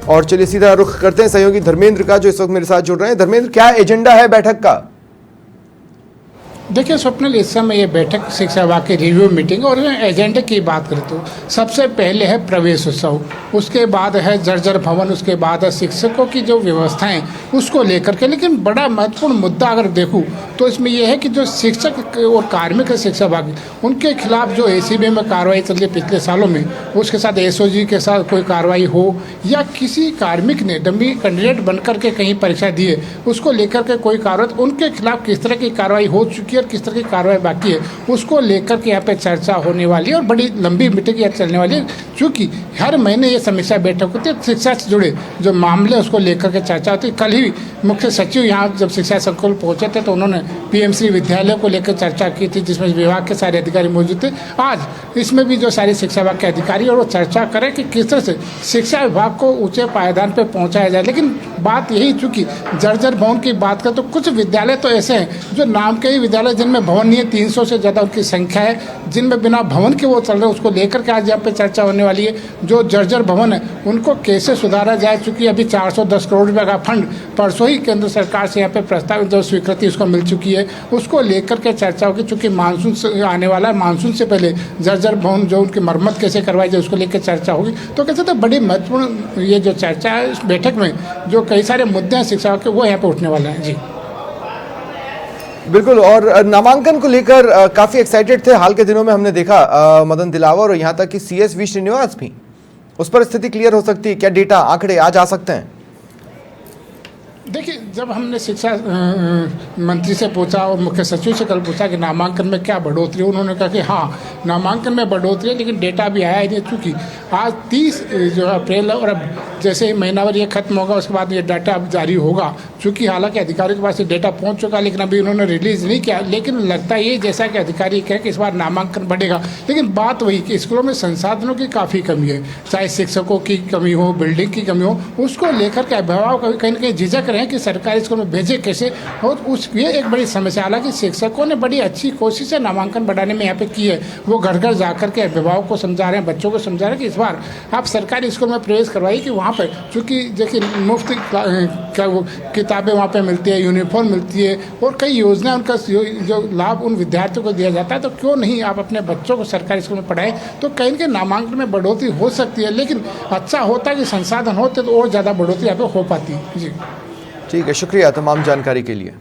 और चलिए सीधा रुख करते हैं सहयोगी धर्मेंद्र का, जो इस वक्त मेरे साथ जुड़ रहे हैं। धर्मेंद्र, क्या एजेंडा है बैठक का? देखिए स्वप्निल, इस समय ये बैठक शिक्षा विभाग की रिव्यू मीटिंग और एजेंडे की बात करें तो सबसे पहले है प्रवेश उत्सव, उसके बाद है जर्जर भवन, उसके बाद है शिक्षकों की जो व्यवस्थाएं उसको लेकर के। लेकिन बड़ा महत्वपूर्ण मुद्दा अगर देखूं तो इसमें यह है कि जो शिक्षक और कार्मिक है शिक्षा विभाग, उनके खिलाफ जो एसीबी में कार्रवाई चल रही है पिछले सालों में, उसके साथ एसओजी के साथ कोई कार्रवाई हो या किसी कार्मिक ने डमी कैंडिडेट बनकर के कहीं परीक्षा दी है उसको लेकर के कोई कार्रवाई, उनके खिलाफ किस तरह की कार्रवाई हो चुकी है और किस तरह की कार्रवाई बाकी है, उसको लेकर के यहाँ पे चर्चा होने वाली है और बड़ी लंबी मीटिंग यहाँ चलने वाली है। क्योंकि हर महीने ये समीक्षा बैठक होती है, शिक्षा से जुड़े जो मामले उसको लेकर के चर्चा होती है। कल ही मुख्य सचिव यहाँ जब शिक्षा संकुल पहुँचे थे तो उन्होंने पीएमसी विद्यालय को लेकर चर्चा की थी, जिसमें विभाग के सारे अधिकारी मौजूद थे। आज इसमें भी जो सारे शिक्षा विभाग के अधिकारी और वो चर्चा करें कि किस तरह से शिक्षा विभाग को ऊंचे पायदान पर पहुँचाया जाए। लेकिन बात यही, चूँकि जर्जर भवन की बात करें तो कुछ विद्यालय तो ऐसे हैं जो नाम के ही विद्यालय जिनमें भवन नहीं है, 300 से ज़्यादा उनकी संख्या है, जिनमें बिना भवन के वो चल रहे हैं, उसको लेकर के आज यहाँ पे चर्चा होने वाली है। जो जर्जर भवन है उनको कैसे सुधारा जाए, चूँकि अभी 410 करोड़ रुपये का फंड परसों ही केंद्र सरकार से यहाँ पे प्रस्तावित जो स्वीकृति उसको मिल चुकी है, उसको लेकर के चर्चा होगी। चूँकि मानसून से आने वाला है, मानसून से पहले जर्जर भवन जो उनकी मरम्मत कैसे करवाई जाए उसको लेकर चर्चा होगी। तो कैसे तो बड़ी महत्वपूर्ण ये जो चर्चा है इस बैठक में, जो कई सारे मुद्दे हैं शिक्षा के, वो यहाँ पे उठने वाले हैं। जी बिल्कुल। और नामांकन को लेकर काफी एक्साइटेड थे हाल के दिनों में, हमने देखा मदन दिलावर और यहाँ तक कि CS श्रीनिवास भी। उस पर स्थिति क्लियर हो सकती है क्या? डेटा आंकड़े आज आ सकते हैं? देखिए, जब हमने शिक्षा मंत्री से पूछा और मुख्य सचिव से कल पूछा कि नामांकन में क्या बढ़ोतरी, उन्होंने कहा कि हाँ नामांकन में बढ़ोतरी है, लेकिन डेटा भी आया ही नहीं। चूँकि आज 30 जो अप्रैल और अब जैसे ही महीनाभर ये खत्म होगा उसके बाद ये डाटा अब जारी होगा। चूँकि हालांकि अधिकारियों के पास ये डेटा पहुँच चुका, लेकिन अभी उन्होंने रिलीज़ नहीं किया। लेकिन लगता ये जैसा कि अधिकारी कहे कि इस बार नामांकन बढ़ेगा, लेकिन बात वही कि स्कूलों में संसाधनों की काफ़ी कमी है, चाहे शिक्षकों की कमी हो, बिल्डिंग की कमी हो, उसको लेकर के अभिभावक कहीं ना कहीं झिझक रहे हैं कि सरकारी स्कूल में भेजे कैसे। और उस ये एक बड़ी समस्या, हालांकि शिक्षकों ने बड़ी अच्छी कोशिश है नामांकन बढ़ाने में यहाँ पे की है। वो घर घर जाकर के अभिभावक को समझा रहे हैं, बच्चों को समझा रहे हैं कि इस बार आप सरकारी स्कूल में प्रवेश करवाइए कि वहाँ पर चूँकि देखिए मुफ्त किताबें वहाँ पे मिलती है, यूनिफॉर्म मिलती है और कई योजना उनका जो लाभ उन विद्यार्थियों को दिया जाता है। तो क्यों नहीं आप अपने बच्चों को सरकारी स्कूल में पढ़ाएं। तो कहीं के नामांकन में बढ़ोतरी हो सकती है, लेकिन अच्छा होता है कि संसाधन होते तो और ज़्यादा बढ़ोतरी यहाँ पे हो पाती है। जी ठीक है, शुक्रिया तमाम जानकारी के लिए।